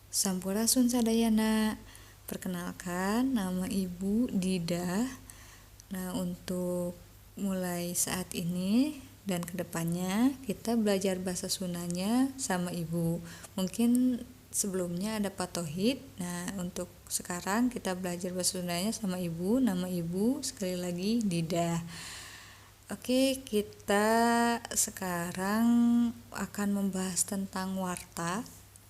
Sampurasun sadayana. Perkenalkan, nama Ibu Dida. Nah, untuk mulai saat ini dan kedepannya kita belajar bahasa Sundanya sama Ibu. Mungkin sebelumnya ada Pak Tohid. Nah, untuk sekarang kita belajar bahasa Sundanya sama Ibu. Nama Ibu sekali lagi Dida. Oke, kita sekarang akan membahas tentang warta.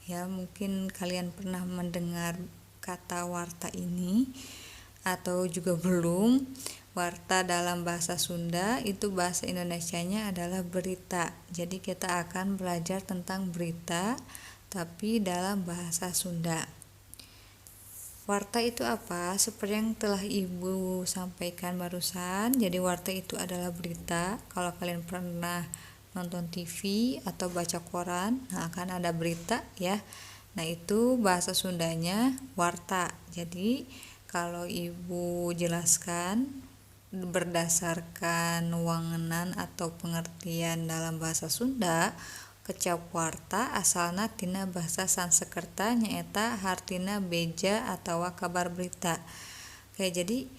Ya, mungkin kalian pernah mendengar kata warta ini atau juga belum. Warta dalam bahasa Sunda itu bahasa Indonesianya adalah berita. Jadi kita akan belajar tentang berita tapi dalam bahasa Sunda. Warta itu apa? Seperti yang telah Ibu sampaikan barusan, jadi warta itu adalah berita. Kalau kalian pernah nonton TV atau baca koran, nah akan ada berita ya. Nah, itu bahasa Sundanya warta. Jadi, kalau Ibu jelaskan berdasarkan wangenan atau pengertian dalam bahasa Sunda, kecap warta asalna tina bahasa Sanskerta nyaeta hartina beja atau kabar berita. Oke, jadi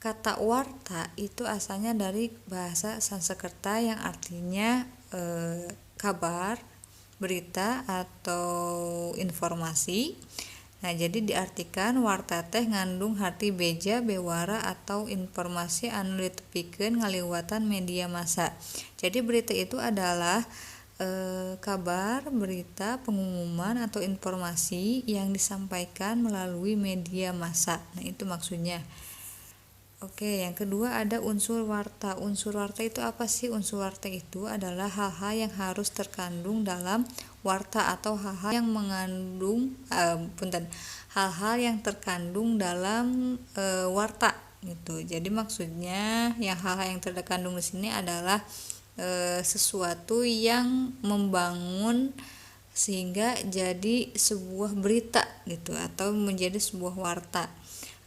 kata warta itu asalnya dari bahasa Sanskerta yang artinya kabar, berita atau informasi. Nah, jadi diartikan warta teh ngandung harti beja, bewara atau informasi anu ditepikeun ngaliwatan media massa. Jadi berita itu adalah kabar, berita, pengumuman atau informasi yang disampaikan melalui media massa. Nah, itu maksudnya. Oke, yang kedua ada unsur warta. Unsur warta itu apa sih? Unsur warta itu adalah hal-hal yang harus terkandung dalam warta atau hal-hal yang mengandung hal-hal yang terkandung dalam warta gitu. Jadi maksudnya yang hal-hal yang terkandung di sini adalah sesuatu yang membangun sehingga jadi sebuah berita gitu atau menjadi sebuah warta.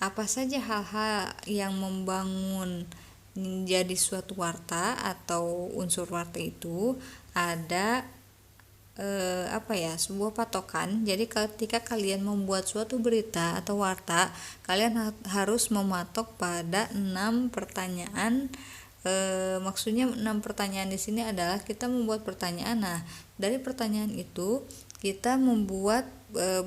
Apa saja hal-hal yang membangun menjadi suatu warta atau unsur warta itu ada sebuah patokan. Jadi ketika kalian membuat suatu berita atau warta, kalian harus mematok pada 6 pertanyaan. Maksudnya 6 pertanyaan di sini adalah kita membuat pertanyaan. Nah, dari pertanyaan itu kita membuat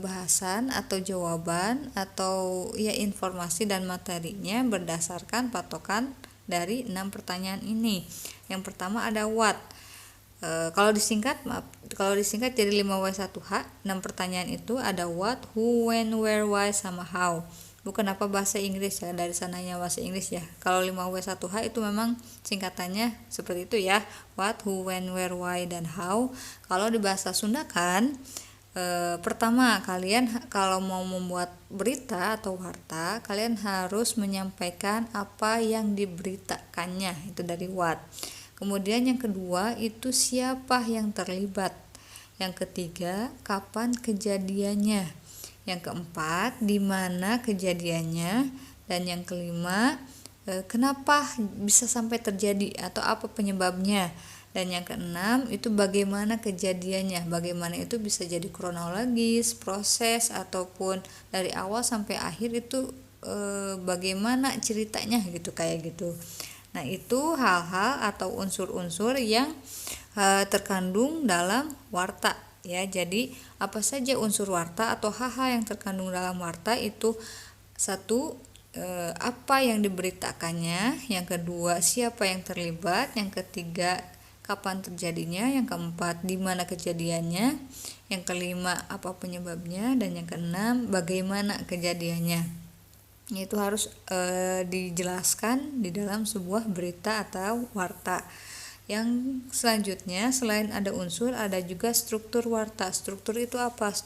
bahasan atau jawaban atau ya informasi dan materinya berdasarkan patokan dari 6 pertanyaan ini. Yang pertama ada what. Kalau disingkat jadi 5W1H. 6 pertanyaan itu ada what, who, when, where, why sama how. Bukan apa bahasa Inggris ya, dari sananya bahasa Inggris ya. Kalau 5W1H itu memang singkatannya seperti itu ya. What, who, when, where, why, dan how. Kalau di bahasa Sunda kan pertama kalian kalau mau membuat berita atau warta, kalian harus menyampaikan apa yang diberitakannya, itu dari what. Kemudian yang kedua itu siapa yang terlibat. Yang ketiga, kapan kejadiannya. Yang keempat, di mana kejadiannya. Dan yang kelima, kenapa bisa sampai terjadi atau apa penyebabnya. Dan yang keenam itu bagaimana kejadiannya. Bagaimana itu bisa jadi kronologis, proses ataupun dari awal sampai akhir itu bagaimana ceritanya gitu kayak gitu. Nah, itu hal-hal atau unsur-unsur yang terkandung dalam warta ya. Jadi apa saja unsur warta atau hal-hal yang terkandung dalam warta itu satu, apa yang diberitakannya, yang kedua siapa yang terlibat, yang ketiga kapan terjadinya, yang keempat di mana kejadiannya, yang kelima apa penyebabnya, dan yang keenam bagaimana kejadiannya. Itu harus dijelaskan di dalam sebuah berita atau warta. Yang selanjutnya selain ada unsur ada juga struktur warta. Struktur itu apa?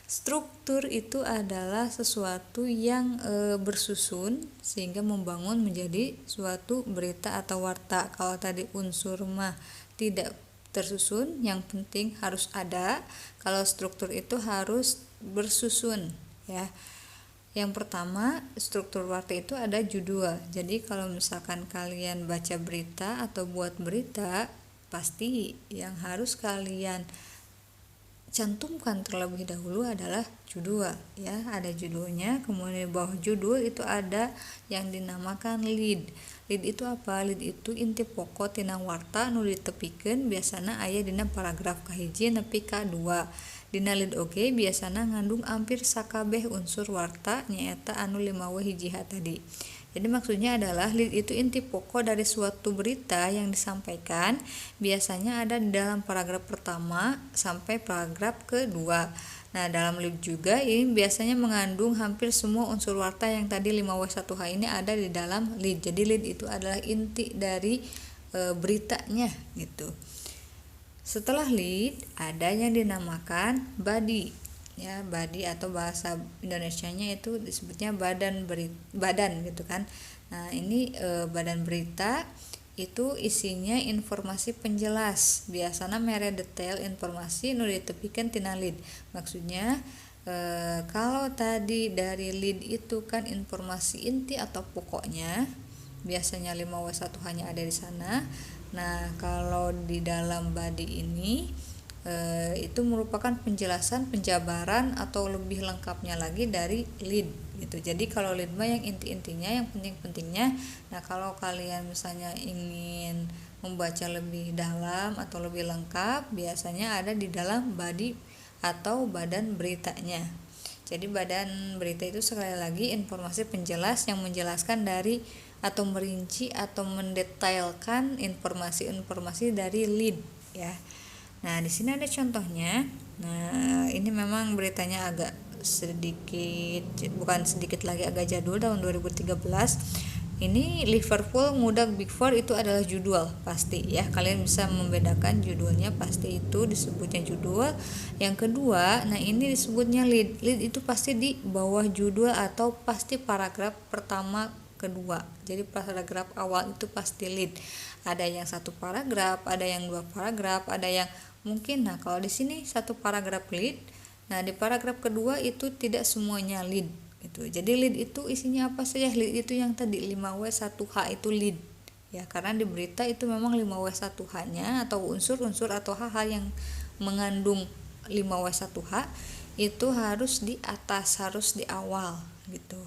Struktur itu adalah sesuatu yang bersusun sehingga membangun menjadi suatu berita atau warta. Kalau tadi unsur mah tidak tersusun, yang penting harus ada. Kalau struktur itu harus bersusun ya. Yang pertama, struktur warta itu ada judul. Jadi kalau misalkan kalian baca berita atau buat berita, pasti yang harus kalian cantumkan terlebih dahulu adalah judul ya, ada judulnya, kemudian di bawah judul itu ada yang dinamakan lead. Lead itu apa? Lead itu inti pokok tina warta nu ditepikeun biasana aya dina paragraf kahiji nepi ka 2. Dina lead oge biasana ngandung hampir sakabeh unsur warta nyaeta anu 5W hijiha tadi. Jadi maksudnya adalah lead itu inti pokok dari suatu berita yang disampaikan, biasanya ada di dalam paragraf pertama sampai paragraf kedua. Nah, dalam lead juga ini biasanya mengandung hampir semua unsur warta yang tadi 5W1H ini ada di dalam lead. Jadi lead itu adalah inti dari beritanya gitu. Setelah lead ada yang dinamakan body. Ya, body atau bahasa Indonesianya itu disebutnya badan gitu kan. Nah, ini badan berita itu isinya informasi penjelas, biasanya mere detail informasi nu ditepikeun tina lead. Maksudnya kalau tadi dari lead itu kan informasi inti atau pokoknya, biasanya 5W1 hanya ada di sana. Nah, kalau di dalam body ini itu merupakan penjelasan, penjabaran atau lebih lengkapnya lagi dari lead gitu. Jadi kalau lead mah yang inti-intinya, yang penting-pentingnya. Nah, kalau kalian misalnya ingin membaca lebih dalam atau lebih lengkap, biasanya ada di dalam body atau badan beritanya. Jadi badan berita itu sekali lagi informasi penjelas yang menjelaskan dari atau merinci atau mendetailkan informasi-informasi dari lead ya. Nah, di sini ada contohnya. Nah, ini memang beritanya agak bukan sedikit lagi, agak jadul, tahun 2013. Ini Liverpool ngudag Big Four, itu adalah judul pasti ya. Kalian bisa membedakan judulnya, pasti itu disebutnya judul. Yang kedua, nah ini disebutnya lead. Lead itu pasti di bawah judul atau pasti paragraf pertama kedua. Jadi paragraf awal itu pasti lead. Ada yang satu paragraf, ada yang 2 paragraf, ada yang mungkin. Nah, kalau di sini satu paragraf lead. Nah, di paragraf kedua itu tidak semuanya lead gitu. Jadi lead itu isinya apa saja? Lead itu yang tadi 5W1H itu lead. Ya, karena di berita itu memang 5W1H-nya atau unsur-unsur atau hal-hal yang mengandung 5W1H itu harus di atas, harus di awal gitu.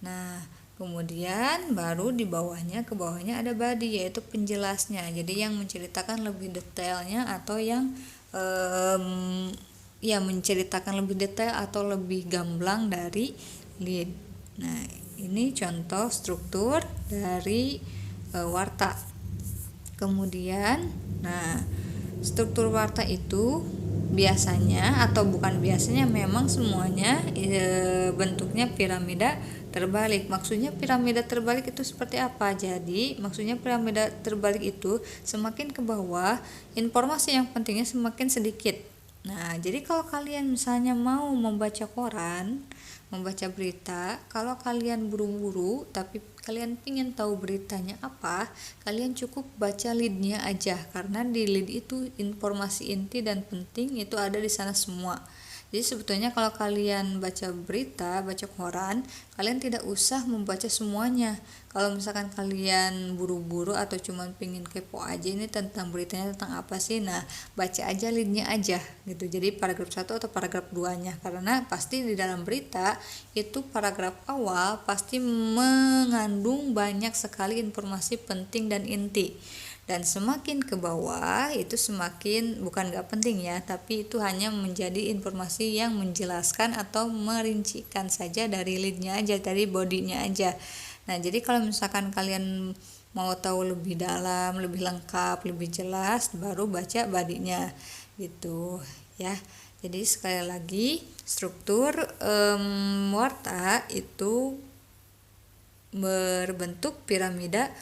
Nah, kemudian baru di bawahnya, ke bawahnya ada body, yaitu penjelasnya. Jadi yang menceritakan lebih detailnya atau yang menceritakan lebih detail atau lebih gamblang dari lead. Nah, ini contoh struktur dari warta. Kemudian, nah, struktur warta itu biasanya atau bukan biasanya, memang semuanya bentuknya piramida terbalik. Maksudnya piramida terbalik itu seperti apa? Jadi maksudnya piramida terbalik itu semakin ke bawah informasi yang pentingnya semakin sedikit. Nah, jadi kalau kalian misalnya mau membaca koran, membaca berita, kalau kalian buru-buru tapi kalian ingin tahu beritanya apa, kalian cukup baca leadnya aja, karena di lead itu informasi inti dan penting itu ada di sana semua. Jadi sebetulnya kalau kalian baca berita, baca koran, kalian tidak usah membaca semuanya. Kalau misalkan kalian buru-buru atau cuma pengen kepo aja ini tentang beritanya tentang apa sih, nah baca aja leadnya aja gitu. Jadi paragraf 1 atau paragraf 2-nya, karena pasti di dalam berita itu paragraf awal pasti mengandung banyak sekali informasi penting dan inti. Dan semakin ke bawah itu semakin, bukan gak penting ya, tapi itu hanya menjadi informasi yang menjelaskan atau merincikan saja dari leadnya aja, dari bodinya aja. Nah, jadi kalau misalkan kalian mau tahu lebih dalam, lebih lengkap, lebih jelas, baru baca bodinya gitu ya. Jadi sekali lagi, struktur warta itu berbentuk piramida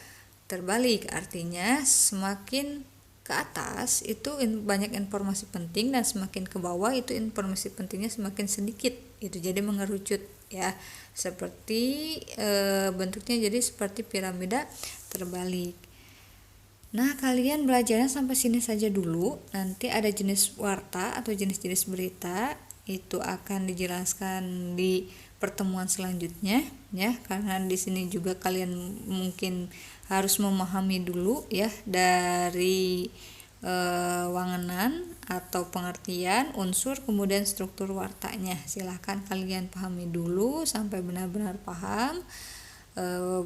terbalik, artinya semakin ke atas itu banyak informasi penting dan semakin ke bawah itu informasi pentingnya semakin sedikit itu, jadi mengerucut ya, seperti bentuknya jadi seperti piramida terbalik. Nah, kalian belajarnya sampai sini saja dulu. Nanti ada jenis warta atau jenis-jenis berita itu akan dijelaskan di pertemuan selanjutnya ya, karena di sini juga kalian mungkin harus memahami dulu ya dari wangenan atau pengertian, unsur, kemudian struktur wartanya. Silahkan kalian pahami dulu sampai benar-benar paham.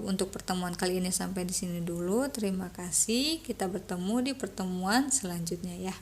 Untuk pertemuan kali ini sampai di sini dulu. Terima kasih. Kita bertemu di pertemuan selanjutnya ya.